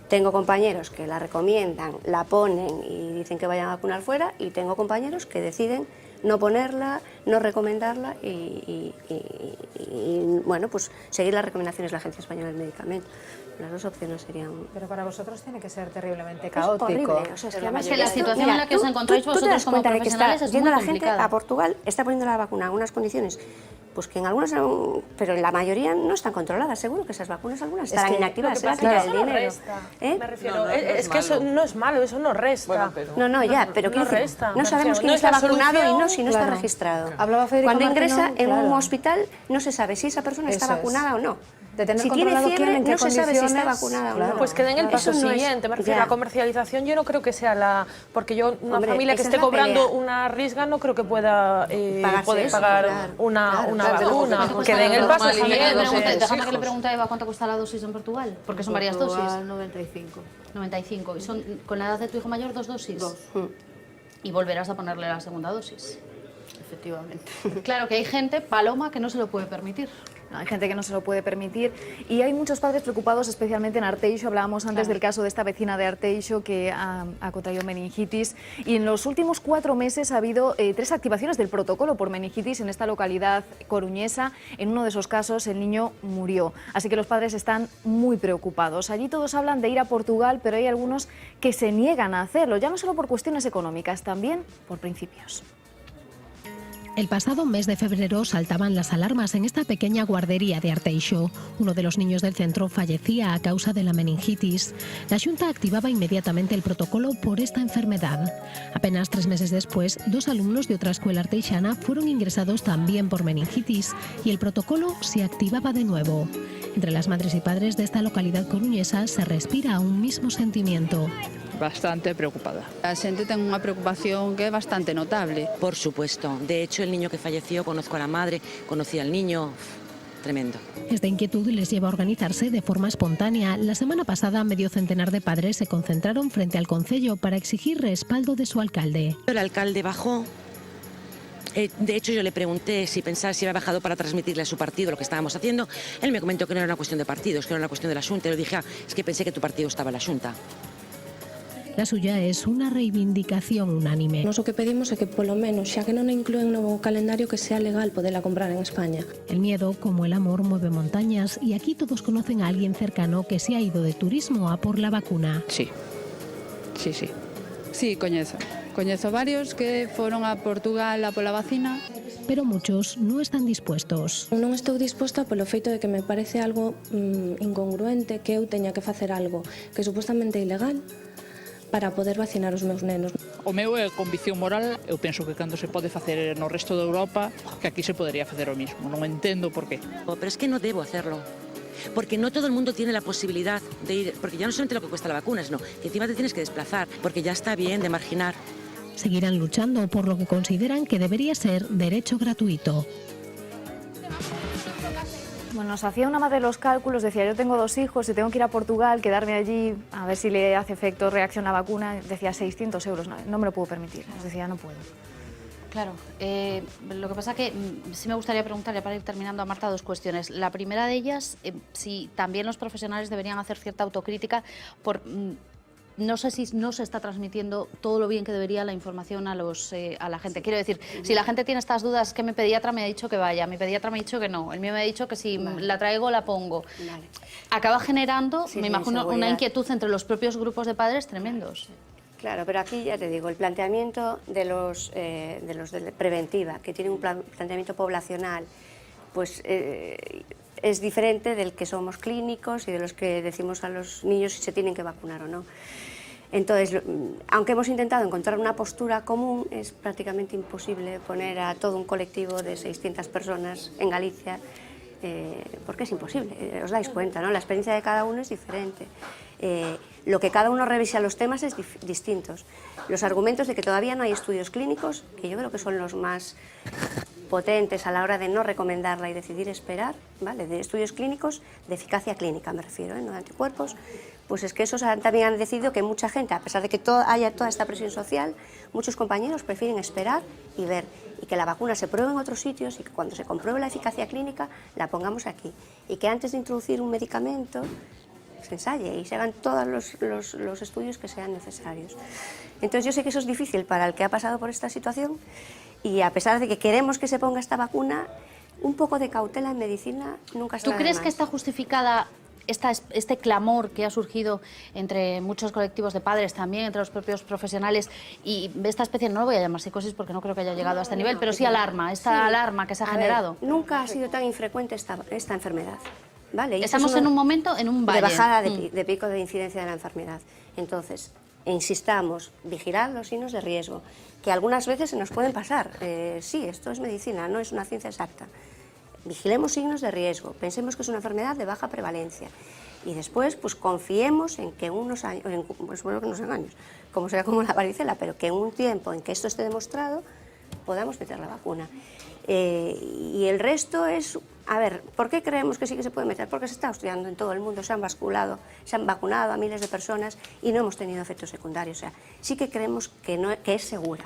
Tengo compañeros que la recomiendan, la ponen y dicen que vayan a vacunar fuera, y tengo compañeros que deciden no ponerla, no recomendarla y bueno, pues seguir las recomendaciones de la Agencia Española del Medicamento. Las dos opciones serían... Pero para vosotros tiene que ser terriblemente caótico. caótico. Horrible. O sea, es que además la situación en la que os encontráis vosotros como profesionales es muy complicada. La gente a Portugal está poniendo la vacuna en unas condiciones, pues que en algunas, pero en la mayoría no están controladas. Seguro que esas vacunas algunas estarán inactivas. Eso no resta. Me refiero, es que eso no es malo, eso no resta. No, ya, pero ¿qué resta? No sabemos quién está vacunado y no si no está registrado. Cuando ingresa en un hospital no se sabe si esa persona está vacunada o no. De tener si tiene fiebre, no se sabe si está vacunada o no. Pues que den el paso siguiente. Me refiero a la comercialización, yo no creo que sea la... Porque yo, una familia que esté cobrando una risga, no creo que pueda pagar una vacuna. Que den el paso siguiente. Déjame que le pregunte a Eva cuánto cuesta la dosis en Portugal, porque son varias dosis. 95. 95. ¿Y son con la edad de tu hijo mayor 2 dosis? 2. Y volverás a ponerle la segunda dosis. Efectivamente. Claro que hay gente, Paloma, que no se lo puede permitir. Hay gente que no se lo puede permitir y hay muchos padres preocupados, especialmente en Arteixo. Hablábamos antes del caso de esta vecina de Arteixo que ha contraído meningitis, y en los últimos 4 meses ha habido 3 activaciones del protocolo por meningitis en esta localidad coruñesa. En uno de esos casos el niño murió, así que los padres están muy preocupados. Allí todos hablan de ir a Portugal, pero hay algunos que se niegan a hacerlo, ya no solo por cuestiones económicas, también por principios. El pasado mes de febrero saltaban las alarmas en esta pequeña guardería de Arteixo. Uno de los niños del centro fallecía a causa de la meningitis. La Xunta activaba inmediatamente el protocolo por esta enfermedad. Apenas 3 meses después, 2 alumnos de otra escuela arteixana fueron ingresados también por meningitis y el protocolo se activaba de nuevo. Entre las madres y padres de esta localidad coruñesa se respira un mismo sentimiento. Bastante preocupada. A xente ten unha preocupación que é bastante notable. Por supuesto. De hecho, el niño que falleció, conozco a la madre, conocí al niño. Tremendo. Esta inquietud les lleva a organizarse de forma espontánea. La semana pasada, medio centenar de padres se concentraron frente al concello para exigir respaldo de su alcalde. El alcalde bajó. De hecho, yo le pregunté si pensaba si había bajado para transmitirle a su partido lo que estábamos haciendo. Él me comentó que no era una cuestión de partidos, que era una cuestión de la Xunta. Y le dije, es que pensé que tu partido estaba en la Xunta. La suya es una reivindicación unánime. Nos o que pedimos é que polo menos, xa que non a inclúen no calendario, que sea legal poderla comprar en España. El miedo, como el amor, mueve montañas y aquí todos conocen a alguien cercano que se ha ido de turismo a por la vacuna. Sí, sí, sí. Sí, coñezo. Coñezo varios que foron a Portugal a pola vacina. Pero muchos no están dispuestos. Non estou disposta polo feito de que me parece algo incongruente que eu teña que facer algo que é supostamente ilegal para poder vacinar os meus nenos. O meu é convicción moral, eu penso que cando se pode facer no resto de Europa, que aquí se podría facer o mismo, non entendo por qué. Pero es que no debo hacerlo, porque no todo el mundo tiene la posibilidad de ir, porque ya no solamente lo que cuesta la vacuna, sino que encima te tienes que desplazar, porque ya está bien de marginar. Seguirán luchando por lo que consideran que debería ser derecho gratuito. Bueno, nos hacía una madre los cálculos, decía, yo tengo 2 hijos y tengo que ir a Portugal, quedarme allí, a ver si le hace efecto, reacción a vacuna, decía 600 euros, no me lo puedo permitir, nos decía, no puedo. Claro, lo que pasa que sí me gustaría preguntarle, para ir terminando, a Marta, 2 cuestiones. La primera de ellas, si también los profesionales deberían hacer cierta autocrítica por no sé si no se está transmitiendo todo lo bien que debería la información a la gente. Quiero decir, si la gente tiene estas dudas, que mi pediatra me ha dicho que vaya, mi pediatra me ha dicho que no, el mío me ha dicho que si la traigo la pongo. Acaba generando, me imagino, una inquietud entre los propios grupos de padres tremendos. Claro, pero aquí ya te digo, el planteamiento de los de preventiva, que tiene un planteamiento poblacional, pues es diferente del que somos clínicos y de los que decimos a los niños si se tienen que vacunar o no. Entonces, aunque hemos intentado encontrar una postura común, es prácticamente imposible poner a todo un colectivo de 600 personas en Galicia, porque es imposible, os dais cuenta, ¿no? La experiencia de cada uno es diferente. Lo que cada uno revisa los temas es distintos. Los argumentos de que todavía no hay estudios clínicos, que yo creo que son los más potentes a la hora de no recomendarla y decidir esperar, ¿vale? De estudios clínicos, de eficacia clínica me refiero, no de anticuerpos, pues es que esos también han decidido que mucha gente, a pesar de que haya toda esta presión social, muchos compañeros prefieren esperar y ver, y que la vacuna se pruebe en otros sitios y que cuando se compruebe la eficacia clínica la pongamos aquí, y que antes de introducir un medicamento se ensaye y se hagan todos los estudios que sean necesarios. Entonces yo sé que eso es difícil para el que ha pasado por esta situación, y a pesar de que queremos que se ponga esta vacuna, un poco de cautela en medicina nunca está de más. ¿Tú crees que está justificada este clamor que ha surgido entre muchos colectivos de padres, también entre los propios profesionales, y esta especie, no lo voy a llamar psicosis porque no creo que haya llegado a este nivel, pero sí alarma, alarma que se ha generado? Nunca ha sido tan infrecuente esta enfermedad. ¿Vale? Y estamos en un momento, en un valle. De bajada de pico de incidencia de la enfermedad. Entonces, insistamos, vigilar los signos de riesgo, que algunas veces se nos pueden pasar. Sí, esto es medicina, no es una ciencia exacta. Vigilemos signos de riesgo, pensemos que es una enfermedad de baja prevalencia y después pues confiemos en que unos años, pues bueno, que no sean años, como sea como la varicela, pero que en un tiempo en que esto esté demostrado podamos meter la vacuna. Y el resto es, a ver, ¿por qué creemos que sí que se puede meter? Porque se está estudiando en todo el mundo, se han vacunado a miles de personas y no hemos tenido efectos secundarios. O sea, sí que creemos que es segura.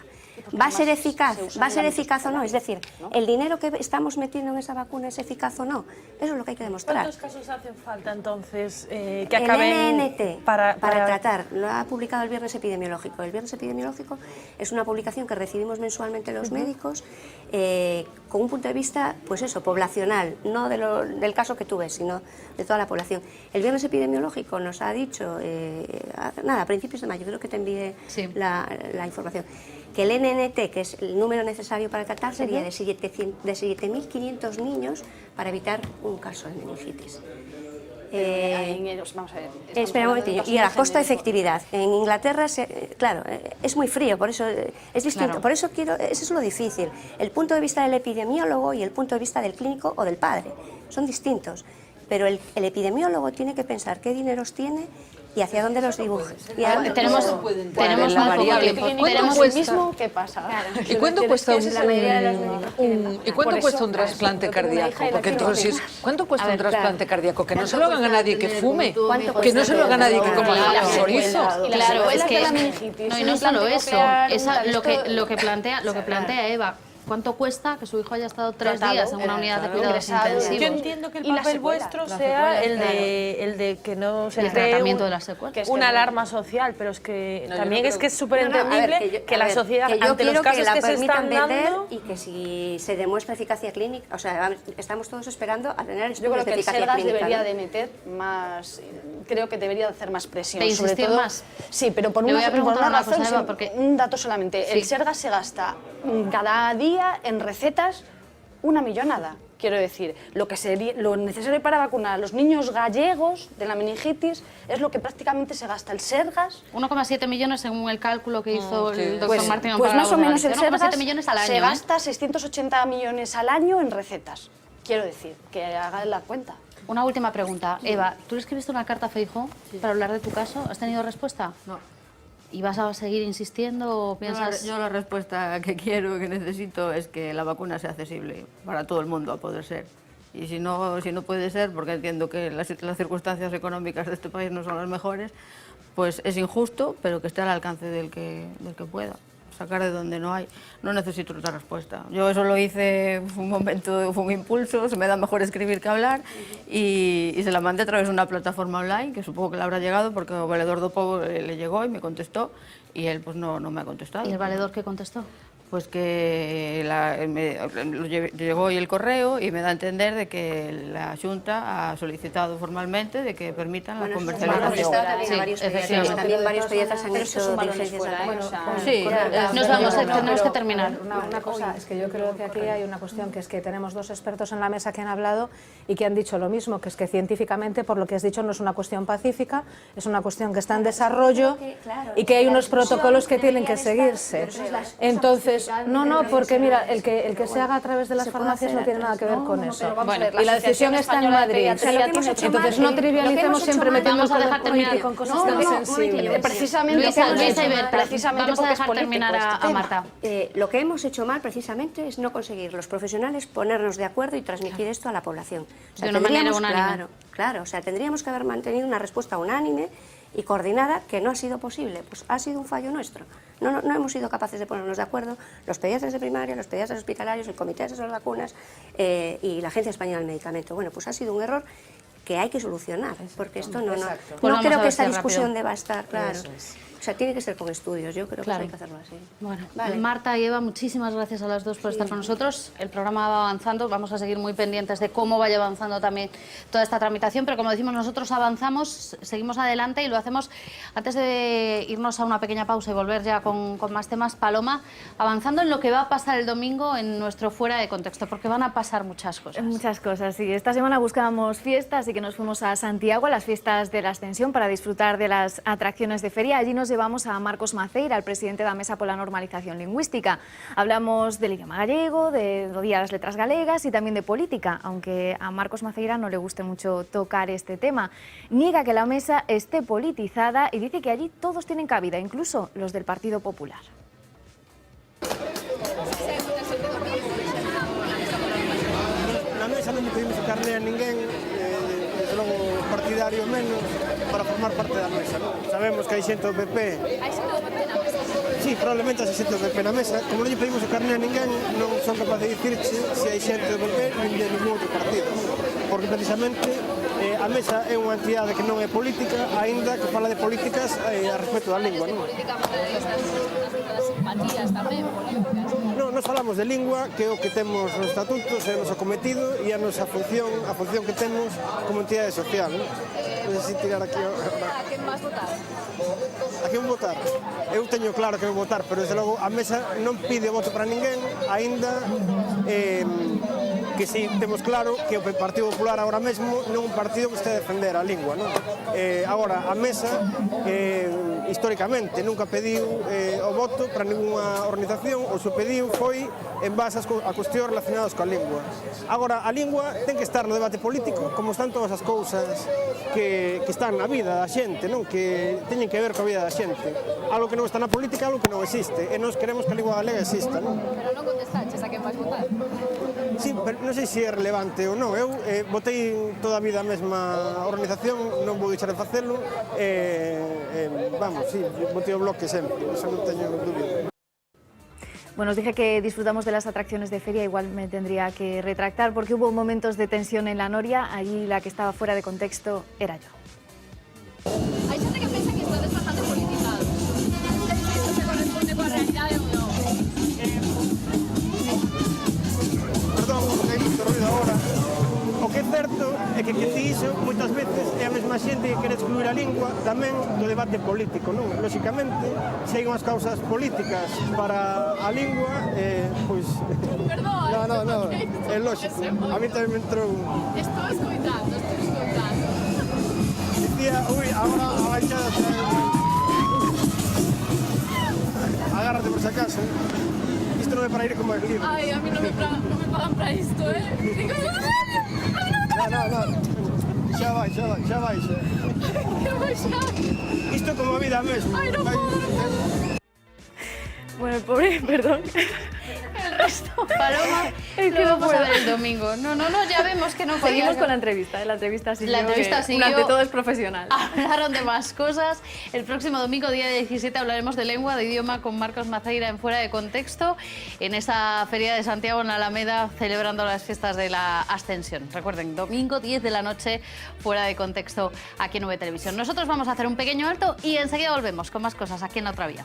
¿Va a ser eficaz? ¿Va a ser eficaz o no? Es decir, ¿el dinero que estamos metiendo en esa vacuna es eficaz o no? Eso es lo que hay que demostrar. ¿Cuántos casos hacen falta entonces que acaben? El NNT, para tratar, lo ha publicado el Viernes Epidemiológico. El Viernes Epidemiológico es una publicación que recibimos mensualmente los médicos con un punto de vista, pues eso, poblacional, no del caso que tú ves, sino de toda la población. El Viernes Epidemiológico nos ha dicho, a principios de mayo, creo que te envié la información, que el NNT, que es el número necesario para tratar, sería de 7.500 niños para evitar un caso de meningitis. Vamos a ver. Espera un momentillo. Y a la costo-efectividad. En Inglaterra, claro, es muy frío, por eso es distinto. Claro. Por eso eso es lo difícil. El punto de vista del epidemiólogo y el punto de vista del clínico o del padre son distintos. Pero el epidemiólogo tiene que pensar qué dineros tiene y hacia dónde los dibuja. Tenemos una variable. Tenemos el mismo que pasa. ¿Y cuánto cuesta un trasplante cardíaco? Porque entonces, ¿cuánto cuesta un trasplante cardíaco? Que no se lo hagan a nadie que fume, que no se lo haga a nadie que coma chorizo. Claro, es que no, y no solo eso, lo que plantea Eva. ¿Cuánto cuesta que su hijo haya estado 3 días en una unidad de cuidados intensivos? Yo entiendo que el papel vuestro sea el de que no se cree una alarma social, pero es que también es que es súper entendible que la sociedad, ante los casos que se están dando... Y que si se demuestra eficacia clínica, o sea, estamos todos esperando a tener estudios de eficacia clínica. Yo creo que el SERGAS debería de meter más, creo que debería de hacer más presión. ¿De insistir más? Sí, pero por una razón, porque un dato solamente, el SERGAS se gasta cada día en recetas una millonada. Quiero decir, lo necesario para vacunar a los niños gallegos de la meningitis es lo que prácticamente se gasta el SERGAS. 1,7 millones según el cálculo que hizo el doctor Martín. Pues más o menos el SERGAS al año, se gasta 680 millones al año en recetas. Quiero decir, que hagan la cuenta. Una última pregunta. Eva, ¿tú le escribiste una carta a Feijóo para hablar de tu caso? ¿Has tenido respuesta? No. ¿Y vas a seguir insistiendo o piensas...? Yo la respuesta que quiero, que necesito, es que la vacuna sea accesible para todo el mundo, a poder ser. Y si no puede ser, porque entiendo que las circunstancias económicas de este país no son las mejores, pues es injusto, pero que esté al alcance del que pueda. sacar de donde no hay, no necesito otra respuesta. Yo eso lo hice, fue un momento, fue un impulso, se me da mejor escribir que hablar, y se la mandé a través de una plataforma online, que supongo que le habrá llegado, porque el valedor do povo le llegó y me contestó, y él pues no me ha contestado. ¿Y el valedor qué contestó? Pues que llegó hoy el correo y me da a entender de que la Xunta ha solicitado formalmente de que permitan la comercialización. También varios pediatras han hecho diligencias. Sí, tenemos que terminar. Una cosa, es que yo creo que aquí hay una cuestión, que es que tenemos dos expertos en la mesa que han hablado y que han dicho lo mismo, que es que científicamente, por lo que has dicho, no es una cuestión pacífica, es una cuestión que está en desarrollo y que hay unos protocolos que tienen que seguirse. Entonces, no, porque mira, el que se haga a través de las farmacias no tiene nada que ver con eso. Y la decisión está en Madrid. Entonces no trivialicemos siempre metiendo el poder político en cosas tan sensibles. Precisamente, Luisa y Berta, vamos a dejar terminar a Marta. Lo que hemos hecho mal precisamente es no conseguir los profesionales ponernos de acuerdo y transmitir esto a la población. De una manera unánime. Claro, o sea, tendríamos que haber mantenido una respuesta unánime y coordinada, que no ha sido posible. Pues ha sido un fallo nuestro. No hemos sido capaces de ponernos de acuerdo, los pediatras de primaria, los pediatras hospitalarios, el Comité de Asesor de Vacunas y la Agencia Española del Medicamento. Bueno, pues ha sido un error que hay que solucionar, porque esto no creo que esta discusión deba estar, claro. O sea, tiene que ser con estudios, yo creo que hay que hacerlo así. Bueno, Marta y Eva, muchísimas gracias a las dos por estar con nosotros. El programa va avanzando, vamos a seguir muy pendientes de cómo vaya avanzando también toda esta tramitación, pero como decimos, nosotros avanzamos, seguimos adelante y lo hacemos antes de irnos a una pequeña pausa y volver ya con más temas. Paloma, avanzando en lo que va a pasar el domingo en nuestro Fuera de Contexto, porque van a pasar muchas cosas. Muchas cosas, sí. Esta semana buscábamos fiestas, así que nos fuimos a Santiago, a las fiestas de la Ascensión, para disfrutar de las atracciones de feria. Allí nos llevamos a Marcos Maceira, el presidente da Mesa pola Normalización Lingüística. Hablamos del idioma gallego, do Día das Letras Galegas y también de política, aunque a Marcos Maceira no le guste mucho tocar este tema. Niega que la mesa esté politizada y dice que allí todos tienen cabida, incluso los del Partido Popular. Na mesa non lle pedimos o carné a ninguén, desde logo partidario menos, para formar parte da mesa, non? Sabemos que hai xente do PP. Hai xente do PP na mesa? Sí, probablemente hai xente do PP na mesa. Como non lle pedimos o carné a ninguén, non son capaz de dicirche se hai xente do PP nin de ningún outro partido. Porque precisamente a mesa é unha entidade que non é política, aínda que fala de políticas a respecto da lingua, non? Non, nos falamos de lingua, que é o que temos nos estatutos, é o noso cometido e a nosa función, a función que temos como entidade social, non? Non sei se tirar aquí... A quen vas votar? A quen votar? Eu teño claro que vou votar, pero desde logo a mesa non pide voto para ninguén, aínda que si temos claro que o Partido Popular agora mesmo non é un partido que este a defender a lingua, non? Agora, a mesa, históricamente, nunca pediu o voto para ninguna organización, o que pediu foi en base a cuestións relacionadas coa lingua. Agora, a lingua ten que estar no debate político, como están todas as cousas que están na vida da xente, non? Que teñen que ver coa vida da xente. Algo que non está na política, algo que non existe, e nós queremos que a lingua galega exista, non? Pero non contestaches a quen vais votar? Sí, pero non sei se é relevante ou non. Eu votei toda a vida a mesma organización, non vou deixar de facelo. Vamos, sí, votei o Bloque sempre, eso non teño dúbida. Bueno, os dije que disfrutamos de las atracciones de feria, igual me tendría que retractar porque hubo momentos de tensión en la Noria, allí la que estaba fuera de contexto era yo. Hai xente que pensa que estades bastante politizados. Non sei se isto se corresponde coa realidade ou non. Perdón, porque hai moito ruido agora. O que é certo é que ti iso moitas veces é a mesma xente que quere excluir a lingua tamén do debate político, non? Lóxicamente, se hai unhas causas políticas para a lingua, pois... Perdón, no, é lóxico. A mí tamén me entrou... Estou escoitando. Dicía, agora a baixada... Agárrate por si acaso. Isto non é para ir como es libre. Ai, a mí non me pagan para isto, Digo, No. Xa vai. Que baixar. Isto como a vida mesmo. Ai, non podo. Bueno, el pobre, perdón. El resto, Paloma, lo vamos a ver el domingo. No, ya vemos que no podía. Seguimos con la entrevista. La entrevista siguió. La entrevista siguió. Ante todo es profesional. Hablaron de más cosas. El próximo domingo, día 17, hablaremos de lengua, de idioma con Marcos Maceira en Fuera de Contexto, en esa Feria de Santiago, en Alameda, celebrando las fiestas de la Ascensión. Recuerden, domingo 10 de la noche, Fuera de Contexto, aquí en V Televisión. Nosotros vamos a hacer un pequeño alto y enseguida volvemos con más cosas aquí en La Otra Vía.